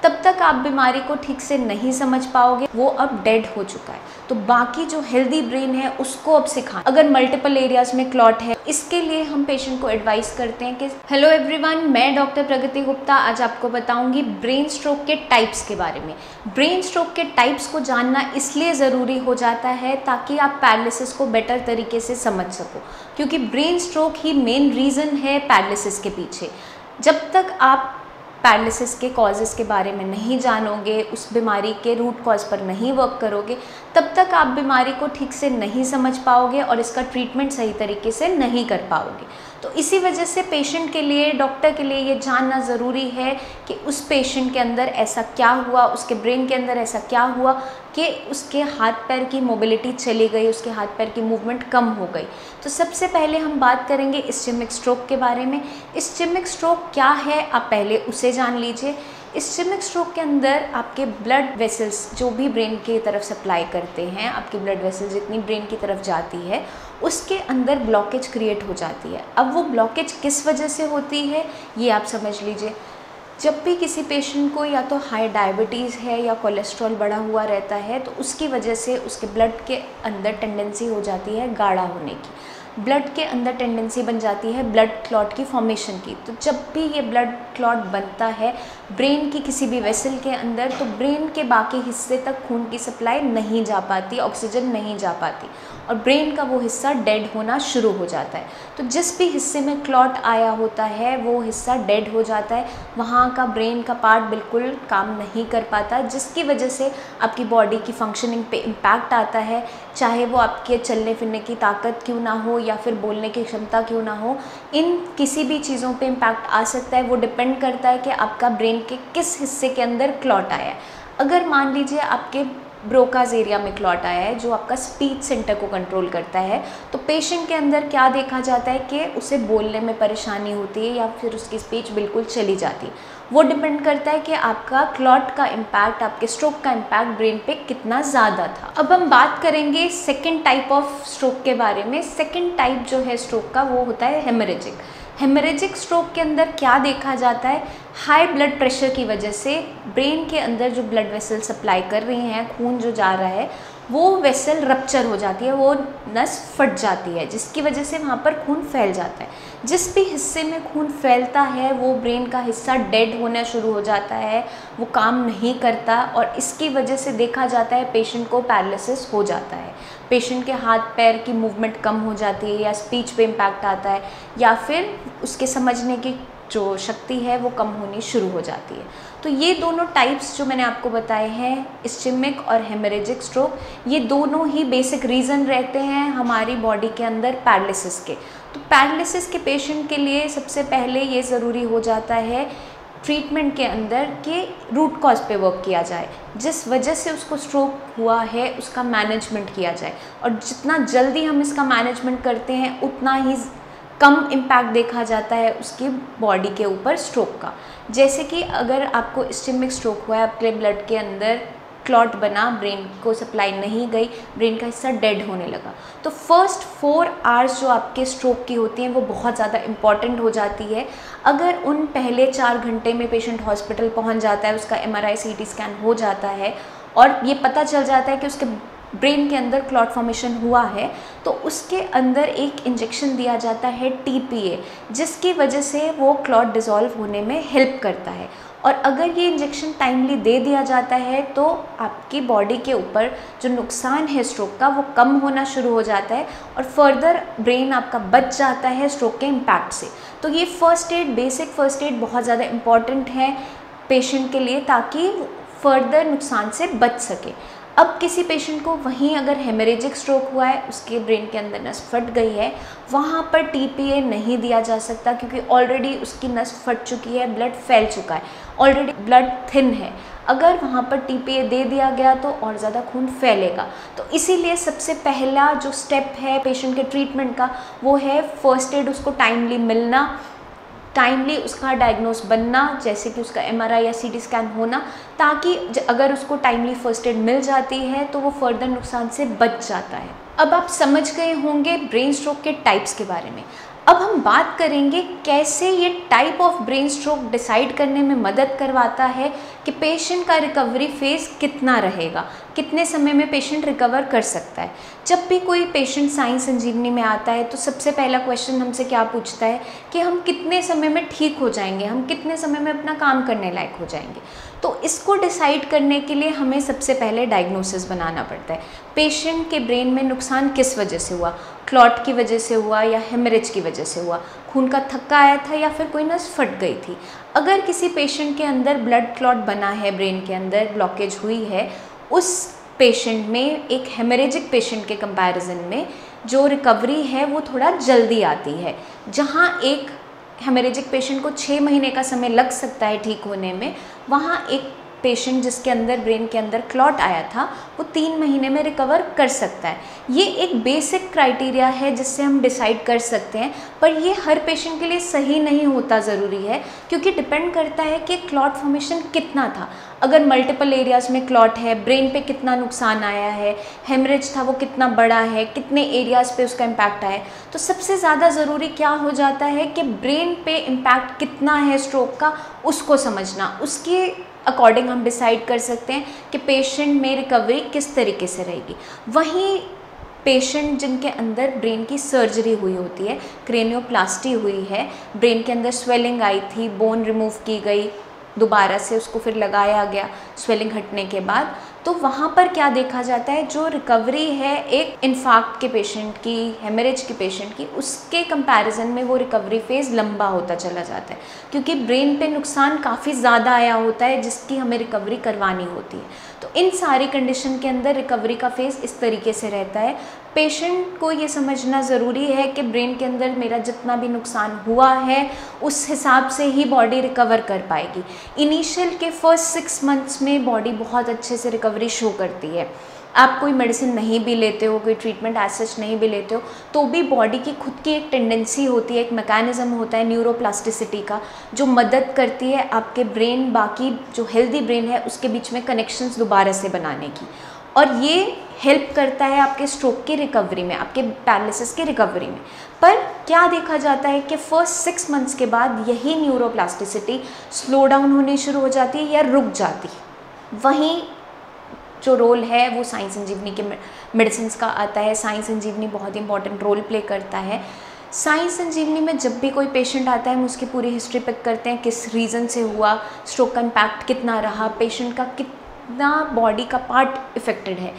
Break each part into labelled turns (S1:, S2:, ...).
S1: तब तक आप बीमारी को ठीक से नहीं समझ पाओगे, वो अब डेड हो चुका है। तो बाकी जो हेल्दी ब्रेन है उसको अब सिखाना। अगर मल्टीपल एरियाज में क्लॉट है, इसके लिए हम पेशेंट को एडवाइस करते हैं कि हेलो एवरीवन, मैं डॉक्टर प्रगति गुप्ता आज आपको बताऊंगी ब्रेन स्ट्रोक के टाइप्स के बारे में। ब्रेन स्ट्रोक के टाइप्स को जानना इसलिए ज़रूरी हो जाता है ताकि आप पैरालिसिस को बेटर तरीके से समझ सको, क्योंकि ब्रेन स्ट्रोक ही मेन रीज़न है पैरालिसिस के पीछे। जब तक आप पैरालिसिस के कॉजेज़ के बारे में नहीं जानोगे, उस बीमारी के रूट कॉज पर नहीं वर्क करोगे, तब तक आप बीमारी को ठीक से नहीं समझ पाओगे और इसका ट्रीटमेंट सही तरीके से नहीं कर पाओगे। तो इसी वजह से पेशेंट के लिए, डॉक्टर के लिए ये जानना ज़रूरी है कि उस पेशेंट के अंदर ऐसा क्या हुआ, उसके ब्रेन के अंदर ऐसा क्या हुआ कि उसके हाथ पैर की मोबिलिटी चली गई, उसके हाथ पैर की मूवमेंट कम हो गई। तो सबसे पहले हम बात करेंगे इस्चेमिक स्ट्रोक के बारे में। इस्चेमिक स्ट्रोक क्या है, आप पहले उसे जान लीजिए। इस्चेमिक स्ट्रोक के अंदर आपके ब्लड वेसल्स जो भी ब्रेन की तरफ सप्लाई करते हैं, आपकी ब्लड वेसल्स जितनी ब्रेन की तरफ जाती है उसके अंदर ब्लॉकेज क्रिएट हो जाती है। अब वो ब्लॉकेज किस वजह से होती है ये आप समझ लीजिए। जब भी किसी पेशेंट को या तो हाई डायबिटीज़ है या कोलेस्ट्रॉल बढ़ा हुआ रहता है, तो उसकी वजह से उसके ब्लड के अंदर टेंडेंसी हो जाती है गाढ़ा होने की, ब्लड के अंदर टेंडेंसी बन जाती है ब्लड क्लॉट की फॉर्मेशन की। तो जब भी ये ब्लड क्लॉट बनता है ब्रेन की किसी भी वेसल के अंदर, तो ब्रेन के बाकी हिस्से तक खून की सप्लाई नहीं जा पाती, ऑक्सीजन नहीं जा पाती और ब्रेन का वो हिस्सा डेड होना शुरू हो जाता है। तो जिस भी हिस्से में क्लॉट आया होता है वो हिस्सा डेड हो जाता है, वहाँ का ब्रेन का पार्ट बिल्कुल काम नहीं कर पाता, जिसकी वजह से आपकी बॉडी की फंक्शनिंग पे इम्पैक्ट आता है। चाहे वो आपके चलने फिरने की ताकत क्यों ना हो या फिर बोलने की क्षमता क्यों ना हो, इन किसी भी चीज़ों पे इम्पैक्ट आ सकता है। वो डिपेंड करता है कि आपका ब्रेन के किस हिस्से के अंदर क्लॉट आया है। अगर मान लीजिए आपके ब्रोकाज एरिया में क्लॉट आया है जो आपका स्पीच सेंटर को कंट्रोल करता है, तो पेशेंट के अंदर क्या देखा जाता है कि उसे बोलने में परेशानी होती है या फिर उसकी स्पीच बिल्कुल चली जाती है। वो डिपेंड करता है कि आपका क्लॉट का इम्पैक्ट, आपके स्ट्रोक का इम्पैक्ट ब्रेन पे कितना ज़्यादा था। अब हम बात करेंगे सेकेंड टाइप ऑफ स्ट्रोक के बारे में। सेकेंड टाइप जो है स्ट्रोक का वो होता है हेमरेजिक। हेमरेजिक स्ट्रोक के अंदर क्या देखा जाता है, हाई ब्लड प्रेशर की वजह से ब्रेन के अंदर जो ब्लड वेसल सप्लाई कर रही हैं, खून जो जा रहा है, वो वेसल रप्चर हो जाती है, वो नस फट जाती है, जिसकी वजह से वहाँ पर खून फैल जाता है। जिस भी हिस्से में खून फैलता है वो ब्रेन का हिस्सा डेड होना शुरू हो जाता है, वो काम नहीं करता और इसकी वजह से देखा जाता है पेशेंट को पैरालिसिस हो जाता है। पेशेंट के हाथ पैर की मूवमेंट कम हो जाती है या स्पीच पे इम्पैक्ट आता है या फिर उसके समझने की जो शक्ति है वो कम होनी शुरू हो जाती है। तो ये दोनों टाइप्स जो मैंने आपको बताए हैं, इस्चेमिक और हेमरेजिक स्ट्रोक, ये दोनों ही बेसिक रीज़न रहते हैं हमारी बॉडी के अंदर पैरालिसिस के। तो पैरालिसिस के पेशेंट के लिए सबसे पहले ये ज़रूरी हो जाता है ट्रीटमेंट के अंदर कि रूट कॉज पे वर्क किया जाए, जिस वजह से उसको स्ट्रोक हुआ है उसका मैनेजमेंट किया जाए, और जितना जल्दी हम इसका मैनेजमेंट करते हैं उतना ही कम इम्पैक्ट देखा जाता है उसकी बॉडी के ऊपर स्ट्रोक का। जैसे कि अगर आपको इस्चेमिक स्ट्रोक हुआ है, आपके ब्लड के अंदर क्लॉट बना, ब्रेन को सप्लाई नहीं गई, ब्रेन का हिस्सा डेड होने लगा, तो फर्स्ट 4 आवर्स जो आपके स्ट्रोक की होती हैं वो बहुत ज़्यादा इम्पॉर्टेंट हो जाती है। अगर उन पहले 4 घंटे में पेशेंट हॉस्पिटल पहुंच जाता है, उसका MRI CT स्कैन हो जाता है और ये पता चल जाता है कि उसके ब्रेन के अंदर क्लॉट फॉर्मेशन हुआ है, तो उसके अंदर एक इंजेक्शन दिया जाता है TPA, जिसकी वजह से वो क्लॉट डिज़ोल्व होने में हेल्प करता है। और अगर ये इंजेक्शन टाइमली दे दिया जाता है तो आपकी बॉडी के ऊपर जो नुकसान है स्ट्रोक का वो कम होना शुरू हो जाता है और फर्दर ब्रेन आपका बच जाता है स्ट्रोक के इम्पैक्ट से। तो ये first aid, basic first aid बहुत ज़्यादा इम्पॉर्टेंट है पेशेंट के लिए ताकि फर्दर नुकसान से बच सके। अब किसी पेशेंट को वहीं अगर हेमरेजिक स्ट्रोक हुआ है, उसके ब्रेन के अंदर नस फट गई है, वहाँ पर TPA नहीं दिया जा सकता क्योंकि ऑलरेडी उसकी नस फट चुकी है, ब्लड फैल चुका है, ऑलरेडी ब्लड थिन है। अगर वहाँ पर TPA दे दिया गया तो और ज़्यादा खून फैलेगा। तो इसीलिए सबसे पहला जो स्टेप है पेशेंट के ट्रीटमेंट का वो है फर्स्ट एड, उसको टाइमली मिलना, टाइमली उसका डायग्नोस बनना, जैसे कि उसका MRI या CT स्कैन होना, ताकि अगर उसको टाइमली फर्स्ट एड मिल जाती है तो वो फर्दर नुकसान से बच जाता है। अब आप समझ गए होंगे ब्रेन स्ट्रोक के टाइप्स के बारे में। अब हम बात करेंगे कैसे ये type of brain stroke decide करने में मदद करवाता है कि पेशेंट का रिकवरी फेज़ कितना रहेगा, कितने समय में पेशेंट रिकवर कर सकता है। जब भी कोई पेशेंट साई संजीवनी में आता है तो सबसे पहला क्वेश्चन हमसे क्या पूछता है कि हम कितने समय में ठीक हो जाएंगे, हम कितने समय में अपना काम करने लायक हो जाएंगे। तो इसको डिसाइड करने के लिए हमें सबसे पहले डायग्नोसिस बनाना पड़ता है। पेशेंट के ब्रेन में नुकसान किस वजह से हुआ, क्लॉट की वजह से हुआ या हेमरेज की वजह से हुआ, खून का थक्का आया था या फिर कोई नस फट गई थी। अगर किसी पेशेंट के अंदर ब्लड क्लॉट बना है, ब्रेन के अंदर ब्लॉकेज हुई है, उस पेशेंट में एक हेमरेजिक पेशेंट के कंपैरिजन में जो रिकवरी है वो थोड़ा जल्दी आती है। जहाँ एक हेमरेजिक पेशेंट को 6 महीने का समय लग सकता है ठीक होने में, वहाँ एक पेशेंट जिसके अंदर ब्रेन के अंदर क्लॉट आया था वो 3 महीने में रिकवर कर सकता है। ये एक बेसिक क्राइटेरिया है जिससे हम डिसाइड कर सकते हैं, पर ये हर पेशेंट के लिए सही नहीं होता ज़रूरी है, क्योंकि डिपेंड करता है कि क्लॉट फॉर्मेशन कितना था। अगर मल्टीपल एरियाज़ में क्लॉट है, ब्रेन पे कितना नुकसान आया है, हेमरेज था वो कितना बड़ा है, कितने एरियाज़ पे उसका इम्पैक्ट आया है। तो सबसे ज़्यादा ज़रूरी क्या हो जाता है कि ब्रेन पे इम्पैक्ट कितना है स्ट्रोक का, उसको समझना। उसके अकॉर्डिंग हम डिसाइड कर सकते हैं कि पेशेंट में रिकवरी किस तरीके से रहेगी। वहीं पेशेंट जिनके अंदर ब्रेन की सर्जरी हुई होती है, क्रेनियोप्लास्टी हुई है, ब्रेन के अंदर स्वेलिंग आई थी, बोन रिमूव की गई, दोबारा से उसको फिर लगाया गया स्वेलिंग हटने के बाद, तो वहाँ पर क्या देखा जाता है, जो रिकवरी है एक इन्फार्क्ट के पेशेंट की, हेमरेज के पेशेंट की, उसके कंपैरिजन में वो रिकवरी फेज़ लंबा होता चला जाता है, क्योंकि ब्रेन पे नुकसान काफ़ी ज़्यादा आया होता है जिसकी हमें रिकवरी करवानी होती है। तो इन सारी कंडीशन के अंदर रिकवरी का फेज़ इस तरीके से रहता है। पेशेंट को ये समझना ज़रूरी है कि ब्रेन के अंदर मेरा जितना भी नुकसान हुआ है उस हिसाब से ही बॉडी रिकवर कर पाएगी। इनिशियल के फर्स्ट 6 मंथ्स में बॉडी बहुत अच्छे से रिकवरी शो करती है। आप कोई मेडिसिन नहीं भी लेते हो, कोई ट्रीटमेंट एज सच नहीं भी लेते हो, तो भी बॉडी की खुद की एक टेंडेंसी होती है, एक मैकेनिज्म होता है न्यूरोप्लास्टिसिटी का, जो मदद करती है आपके ब्रेन, बाकी जो हेल्दी ब्रेन है उसके बीच में कनेक्शंस दोबारा से बनाने की, और ये हेल्प करता है आपके स्ट्रोक की रिकवरी में, आपके पैरालिसिस की रिकवरी में। पर क्या देखा जाता है कि फर्स्ट 6 मंथ्स के बाद यही न्यूरोप्लास्टिसिटी स्लो डाउन होनी शुरू हो जाती है या रुक जाती है। वहीं जो रोल है वो साई संजीवनी के मेडिसिन का आता है। साई संजीवनी बहुत ही इंपॉर्टेंट रोल प्ले करता है। साई संजीवनी में जब भी कोई पेशेंट आता है हम उसकी पूरी हिस्ट्री पिक करते हैं, किस रीज़न से हुआ, स्ट्रोक का इम्पैक्ट कितना रहा, पेशेंट का कितना बॉडी का पार्ट इफ़ेक्टेड है।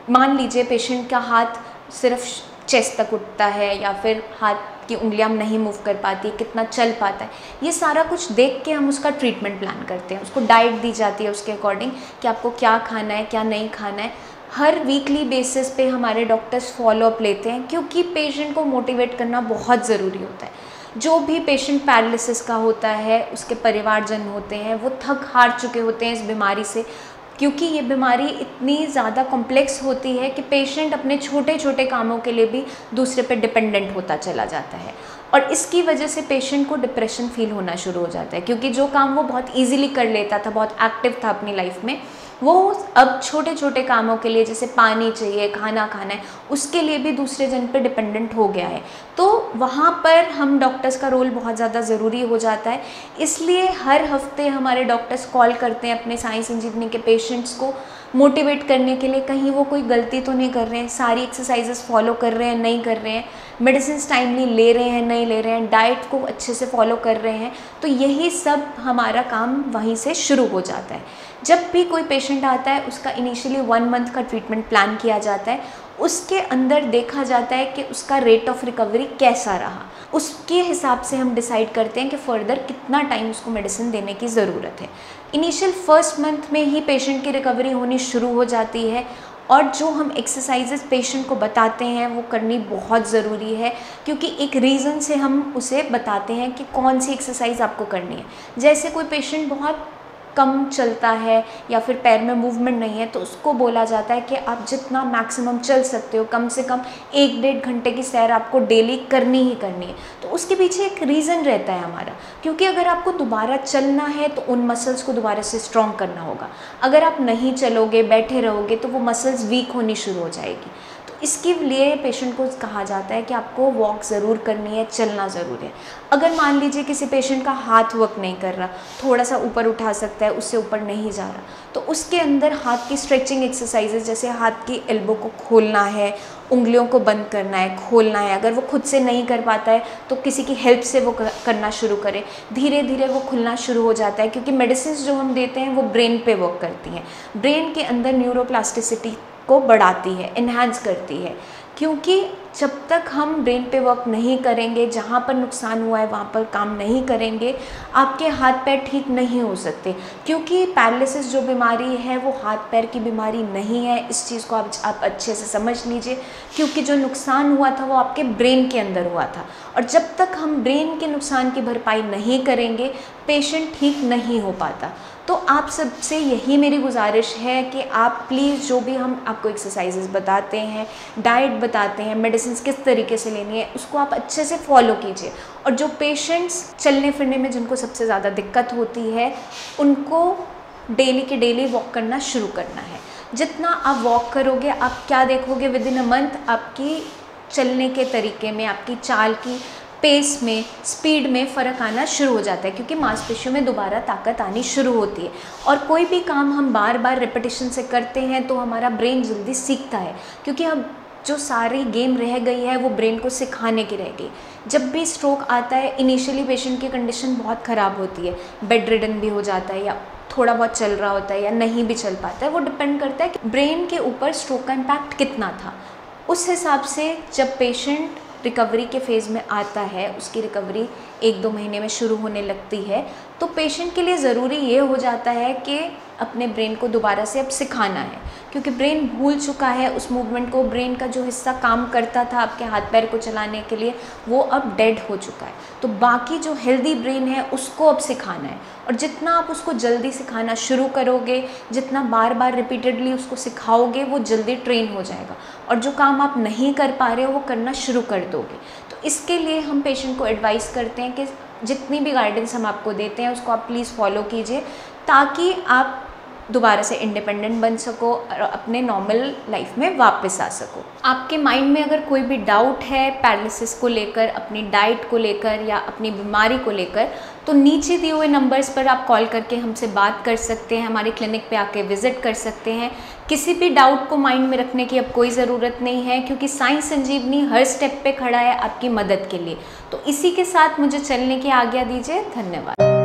S1: मान लीजिए पेशेंट का हाथ सिर्फ चेस्ट तक उठता है या फिर हाथ की उंगलियां नहीं मूव कर पाती, कितना चल पाता है, ये सारा कुछ देख के हम उसका ट्रीटमेंट प्लान करते हैं। उसको डाइट दी जाती है उसके अकॉर्डिंग कि आपको क्या खाना है, क्या नहीं खाना है। हर वीकली बेसिस पे हमारे डॉक्टर्स फॉलोअप लेते हैं, क्योंकि पेशेंट को मोटिवेट करना बहुत ज़रूरी होता है। जो भी पेशेंट पैरालिसिस का होता है उसके परिवारजन होते हैं, वो थक हार चुके होते हैं इस बीमारी से, क्योंकि ये बीमारी इतनी ज़्यादा कॉम्प्लेक्स होती है कि पेशेंट अपने छोटे छोटे कामों के लिए भी दूसरे पे डिपेंडेंट होता चला जाता है, और इसकी वजह से पेशेंट को डिप्रेशन फील होना शुरू हो जाता है, क्योंकि जो काम वो बहुत इजीली कर लेता था, बहुत एक्टिव था अपनी लाइफ में, वो अब छोटे छोटे कामों के लिए, जैसे पानी चाहिए, खाना खाना है, उसके लिए भी दूसरे जन पे डिपेंडेंट हो गया है। तो वहाँ पर हम डॉक्टर्स का रोल बहुत ज़्यादा ज़रूरी हो जाता है। इसलिए हर हफ्ते हमारे डॉक्टर्स कॉल करते हैं अपने साई संजीवनी के पेशेंट्स को मोटिवेट करने के लिए, कहीं वो कोई गलती तो नहीं कर रहे हैं, सारी एक्सरसाइजेस फॉलो कर रहे हैं, नहीं कर रहे हैं, मेडिसिन टाइमली ले रहे हैं, नहीं ले रहे हैं, डाइट को अच्छे से फॉलो कर रहे हैं। तो यही सब हमारा काम वहीं से शुरू हो जाता है। जब भी कोई पेशेंट आता है उसका इनिशियली 1 मंथ का ट्रीटमेंट प्लान किया जाता है। उसके अंदर देखा जाता है कि उसका रेट ऑफ रिकवरी कैसा रहा, उसके हिसाब से हम डिसाइड करते हैं कि फ़र्दर कितना टाइम उसको मेडिसिन देने की ज़रूरत है। इनिशियल फर्स्ट मंथ में ही पेशेंट की रिकवरी होनी शुरू हो जाती है, और जो हम एक्सरसाइजेस पेशेंट को बताते हैं वो करनी बहुत ज़रूरी है, क्योंकि एक रीज़न से हम उसे बताते हैं कि कौन सी एक्सरसाइज आपको करनी है। जैसे कोई पेशेंट बहुत कम चलता है या फिर पैर में मूवमेंट नहीं है, तो उसको बोला जाता है कि आप जितना मैक्सिमम चल सकते हो, कम से कम 1-1.5 घंटे की सैर आपको डेली करनी ही करनी है। तो उसके पीछे एक रीज़न रहता है हमारा, क्योंकि अगर आपको दोबारा चलना है तो उन मसल्स को दोबारा से स्ट्रॉन्ग करना होगा। अगर आप नहीं चलोगे, बैठे रहोगे, तो वो मसल्स वीक होनी शुरू हो जाएगी। तो इसके लिए पेशेंट को कहा जाता है कि आपको वॉक ज़रूर करनी है, चलना ज़रूर है। अगर मान लीजिए किसी पेशेंट का हाथ वर्क नहीं कर रहा, थोड़ा सा ऊपर उठा सकता है, उससे ऊपर नहीं जा रहा, तो उसके अंदर हाथ की स्ट्रेचिंग एक्सरसाइजेज, जैसे हाथ की एल्बो को खोलना है, उंगलियों को बंद करना है, खोलना है। अगर वो खुद से नहीं कर पाता है तो किसी की हेल्प से वो करना शुरू करे। धीरे धीरे वो खुलना शुरू हो जाता है, क्योंकि मेडिसिन जो हम देते हैं वो ब्रेन पे वर्क करती हैं, ब्रेन के अंदर न्यूरोप्लास्टिसिटी को बढ़ाती है, इन्हांस करती है। क्योंकि जब तक हम ब्रेन पे वर्क नहीं करेंगे, जहाँ पर नुकसान हुआ है वहाँ पर काम नहीं करेंगे, आपके हाथ पैर ठीक नहीं हो सकते। क्योंकि पैरालिसिस जो बीमारी है वो हाथ पैर की बीमारी नहीं है, इस चीज़ को आप अच्छे से समझ लीजिए। क्योंकि जो नुकसान हुआ था वो आपके ब्रेन के अंदर हुआ था, और जब तक हम ब्रेन के नुकसान की भरपाई नहीं करेंगे, पेशेंट ठीक नहीं हो पाता। तो आप सबसे यही मेरी गुजारिश है कि आप प्लीज़, जो भी हम आपको एक्सरसाइजेस बताते हैं, डाइट बताते हैं, मेडिसिन किस तरीके से लेनी है, उसको आप अच्छे से फॉलो कीजिए। और जो पेशेंट्स चलने फिरने में जिनको सबसे ज़्यादा दिक्कत होती है, उनको डेली के डेली वॉक करना शुरू करना है। जितना आप वॉक करोगे, आप क्या देखोगे, विद इन अ मंथ आपकी चलने के तरीके में, आपकी चाल की पेस में, स्पीड में फ़र्क आना शुरू हो जाता है, क्योंकि मांसपेशियों में दोबारा ताकत आनी शुरू होती है। और कोई भी काम हम बार बार रिपीटिशन से करते हैं तो हमारा ब्रेन जल्दी सीखता है, क्योंकि अब जो सारी गेम रह गई है वो ब्रेन को सिखाने की रह गई। जब भी स्ट्रोक आता है, इनिशियली पेशेंट की कंडीशन बहुत ख़राब होती है, बेड रिडन भी हो जाता है, या थोड़ा बहुत चल रहा होता है, या नहीं भी चल पाता है। वो डिपेंड करता है कि ब्रेन के ऊपर स्ट्रोक का इम्पैक्ट कितना था। उस हिसाब से जब पेशेंट रिकवरी के फेज़ में आता है, उसकी रिकवरी 1-2 महीने में शुरू होने लगती है, तो पेशेंट के लिए ज़रूरी ये हो जाता है कि अपने ब्रेन को दोबारा से अब सिखाना है, क्योंकि ब्रेन भूल चुका है उस मूवमेंट को। ब्रेन का जो हिस्सा काम करता था आपके हाथ पैर को चलाने के लिए, वो अब डेड हो चुका है। तो बाकी जो हेल्दी ब्रेन है उसको अब सिखाना है, और जितना आप उसको जल्दी सिखाना शुरू करोगे, जितना बार बार रिपीटेडली उसको सिखाओगे, वो जल्दी ट्रेन हो जाएगा, और जो काम आप नहीं कर पा रहे हो वो करना शुरू कर दोगे। तो इसके लिए हम पेशेंट को एडवाइस करते हैं कि जितनी भी गाइडेंस हम आपको देते हैं उसको आप प्लीज़ फॉलो कीजिए, ताकि आप दोबारा से इंडिपेंडेंट बन सको और अपने नॉर्मल लाइफ में वापस आ सको। आपके माइंड में अगर कोई भी डाउट है पैरालिसिस को लेकर, अपनी डाइट को लेकर, या अपनी बीमारी को लेकर, तो नीचे दिए हुए नंबर्स पर आप कॉल करके हमसे बात कर सकते हैं, हमारे क्लिनिक पे आके विज़िट कर सकते हैं। किसी भी डाउट को माइंड में रखने की अब कोई ज़रूरत नहीं है, क्योंकि साई संजीवनी हर स्टेप पे खड़ा है आपकी मदद के लिए। तो इसी के साथ मुझे चलने की आज्ञा दीजिए। धन्यवाद।